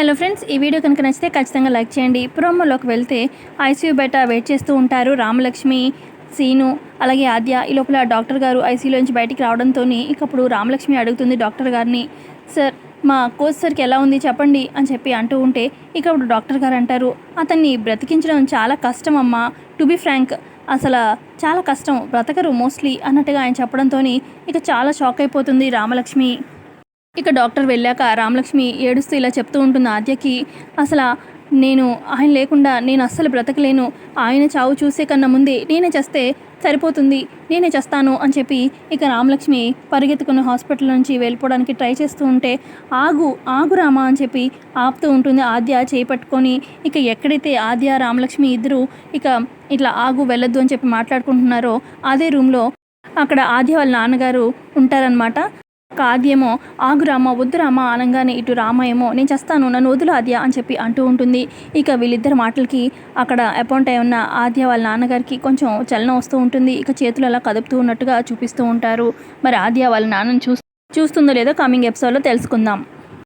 Hello friends, ఈ video కనుక నచ్చితే ఖచ్చితంగా లైక్ చేయండి. ప్రోమోలోకి వెళ్తే ఐసీయూ బయట వెయిట్ చేస్తూ ఉంటారు రామలక్ష్మి, సీను, అలాగే ఆద్య. ఈ లోపల డాక్టర్ గారు ఐసీయూలోంచి బయటికి రావడంతో ఇకప్పుడు రామలక్ష్మి అడుగుతుంది డాక్టర్ గారిని, సార్ మా కోచ్ సార్కి ఎలా ఉంది చెప్పండి అని చెప్పి అంటూ ఉంటే ఇకప్పుడు డాక్టర్ గారు అంటారు, అతన్ని బ్రతికించడం చాలా కష్టం అమ్మా, టు బీ ఫ్రాంక్ అసలు చాలా కష్టం, బ్రతకరు మోస్ట్లీ అన్నట్టుగా ఆయన చెప్పడంతో ఇక చాలా షాక్ అయిపోతుంది రామలక్ష్మి. ఇక డాక్టర్ వెళ్ళాక రామలక్ష్మి ఏడుస్తూ ఇలా చెప్తూ ఉంటుంది ఆద్యకి, అసలు నేను ఆయన లేకుండా నేను అస్సలు బ్రతకలేను, ఆయన చావు చూసే కన్నా ముందే నేనే చేస్తే సరిపోతుంది, నేనే చేస్తాను అని చెప్పి ఇక రామలక్ష్మి పరిగెత్తుకున్న హాస్పిటల్ నుంచి వెళ్ళిపోవడానికి ట్రై చేస్తూ ఉంటే ఆగు ఆగు రామా అని చెప్పి ఆపుతూ ఉంటుంది ఆద్య చేయి పట్టుకొని. ఇక ఎక్కడైతే ఆద్య రామలక్ష్మి ఇద్దరు ఇక ఇట్లా ఆగు వెళ్ళొద్దు అని చెప్పి మాట్లాడుకుంటున్నారో అదే రూమ్లో అక్కడ ఆద్య వాళ్ళ నాన్నగారు ఉంటారనమాట. ఆద్యేమో ఆగు రామ వద్దు రామ అనగానే ఇటు రామ ఏమో నేను చేస్తాను నన్ను వదులు ఆద్య అని చెప్పి అంటూ ఉంటుంది. ఇక వీళ్ళిద్దరి మాటలకి అక్కడ అపాయింట్ అయి ఉన్న ఆద్య వాళ్ళ నాన్నగారికి కొంచెం చలనం వస్తూ ఉంటుంది. ఇక చేతులు అలా కదుపుతూ ఉన్నట్టుగా చూపిస్తూ ఉంటారు. మరి ఆద్య వాళ్ళ నాన్నని చూస్తుందో లేదో కమింగ్ ఎపిసోడ్లో తెలుసుకుందాం.